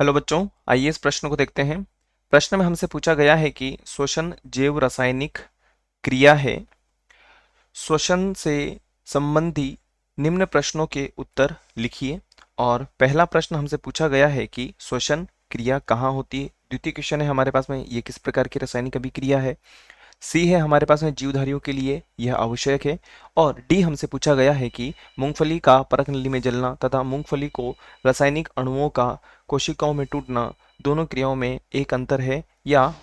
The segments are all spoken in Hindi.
हेलो बच्चों, आइए इस प्रश्न को देखते हैं। प्रश्न में हमसे पूछा गया है कि श्वसन जैव रासायनिक क्रिया है। श्वसन से संबंधी निम्न प्रश्नों के उत्तर लिखिए। और पहला प्रश्न हमसे पूछा गया है कि श्वसन क्रिया कहाँ होती है। द्वितीय क्वेश्चन है हमारे पास में, ये किस प्रकार की रासायनिक अभिक्रिया है। सी है हमारे पास में, जीवधारियों के लिए यह आवश्यक है। और डी हमसे पूछा गया है कि मूंगफली का परख नली में जलना तथा मूंगफली को रासायनिक अणुओं का कोशिकाओं में टूटना, दोनों क्रियाओं में एक अंतर है या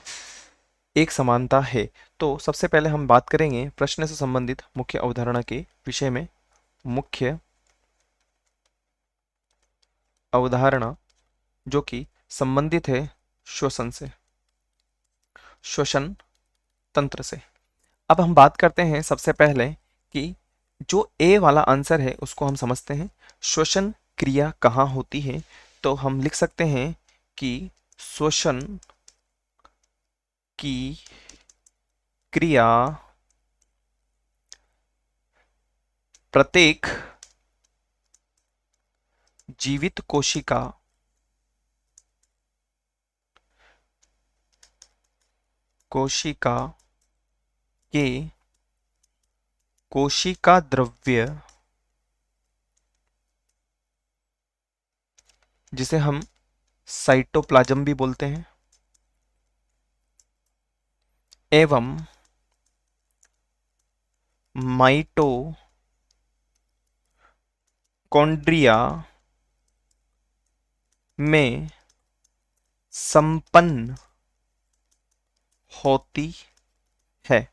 एक समानता है। तो सबसे पहले हम बात करेंगे प्रश्न से संबंधित मुख्य अवधारणा के विषय में। मुख्य अवधारणा जो कि संबंधित है श्वसन से, श्वसन तंत्र से। अब हम बात करते हैं सबसे पहले कि जो ए वाला आंसर है उसको हम समझते हैं। श्वसन क्रिया कहाँ होती है, तो हम लिख सकते हैं कि श्वसन की क्रिया प्रत्येक जीवित कोशिका के कोशिका द्रव्य, जिसे हम साइटोप्लाज्म भी बोलते हैं, एवं माइटोकॉन्ड्रिया में संपन्न होती है।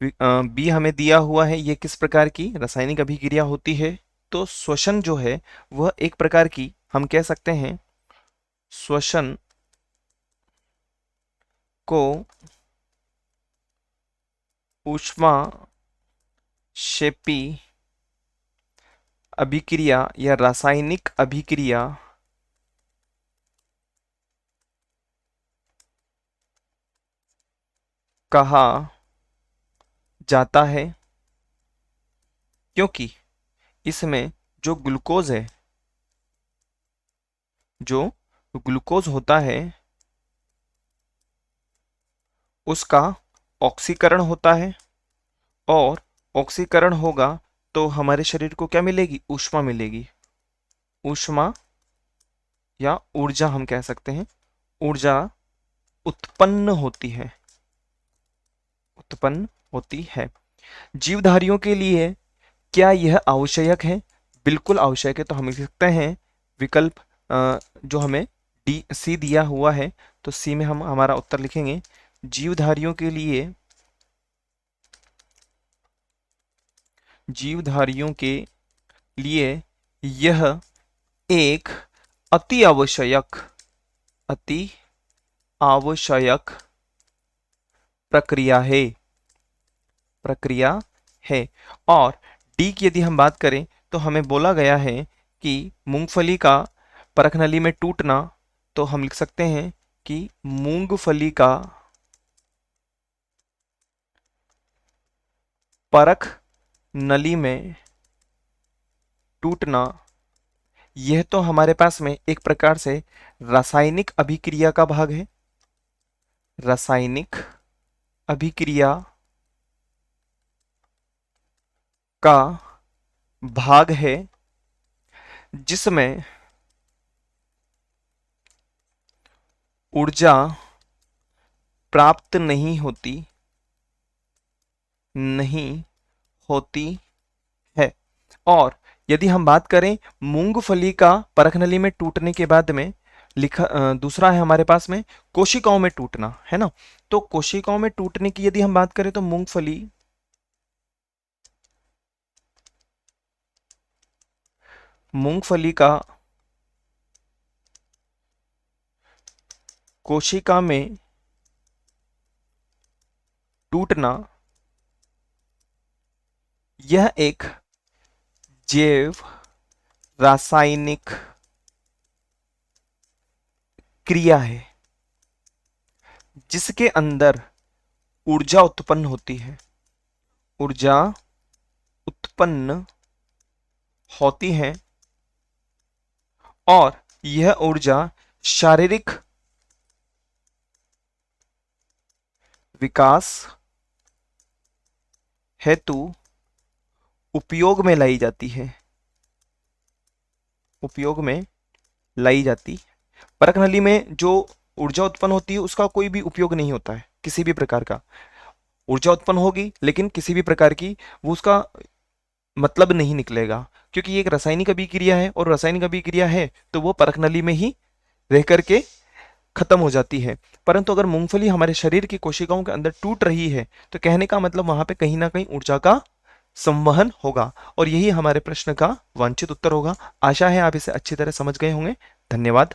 बी हमें दिया हुआ है ये किस प्रकार की रासायनिक अभिक्रिया होती है। तो श्वसन जो है वह एक प्रकार की, हम कह सकते हैं श्वसन को ऊष्माक्षेपी अभिक्रिया या रासायनिक अभिक्रिया कहा जाता है, क्योंकि इसमें जो ग्लूकोज होता है उसका ऑक्सीकरण होता है। और ऑक्सीकरण होगा तो हमारे शरीर को क्या मिलेगी, ऊष्मा मिलेगी। ऊष्मा या ऊर्जा हम कह सकते हैं, ऊर्जा उत्पन्न होती है, उत्पन्न होती है। जीवधारियों के लिए क्या यह आवश्यक है? बिल्कुल आवश्यक है। तो हम लिख सकते हैं विकल्प जो हमें डी सी दिया हुआ है, तो सी में हम हमारा उत्तर लिखेंगे। जीवधारियों के लिए, जीवधारियों के लिए यह एक अति आवश्यक, अति आवश्यक प्रक्रिया है, प्रक्रिया है। और डी की यदि हम बात करें तो हमें बोला गया है कि मूंगफली का परख नली में टूटना, तो हम लिख सकते हैं कि मूंगफली का परख नली में टूटना, यह तो हमारे पास में एक प्रकार से रासायनिक अभिक्रिया का भाग है, रासायनिक अभिक्रिया का भाग है, जिसमें ऊर्जा प्राप्त नहीं होती, नहीं होती है। और यदि हम बात करें मूंगफली का परख नली में टूटने के बाद में लिखा दूसरा है हमारे पास में कोशिकाओं में टूटना, है ना। तो कोशिकाओं में टूटने की यदि हम बात करें तो मूंगफली का कोशिका में टूटना, यह एक जैव रासायनिक क्रिया है जिसके अंदर ऊर्जा उत्पन्न होती है, ऊर्जा उत्पन्न होती है। और यह ऊर्जा शारीरिक विकास हेतु उपयोग में लाई जाती है। उपयोग में लाई जाती। परख नली में जो ऊर्जा उत्पन्न होती है उसका कोई भी उपयोग नहीं होता है, किसी भी प्रकार का। ऊर्जा उत्पन्न होगी लेकिन किसी भी प्रकार की वो उसका मतलब नहीं निकलेगा, क्योंकि ये एक रासायनिक अभिक्रिया है, और रासायनिक अभिक्रिया है तो वो परख नली में ही रह करके खत्म हो जाती है। परंतु अगर मूंगफली हमारे शरीर की कोशिकाओं के अंदर टूट रही है तो कहने का मतलब वहां पे कहीं ना कहीं ऊर्जा का संवहन होगा, और यही हमारे प्रश्न का वांछित उत्तर होगा। आशा है आप इसे अच्छी तरह समझ गए होंगे। धन्यवाद।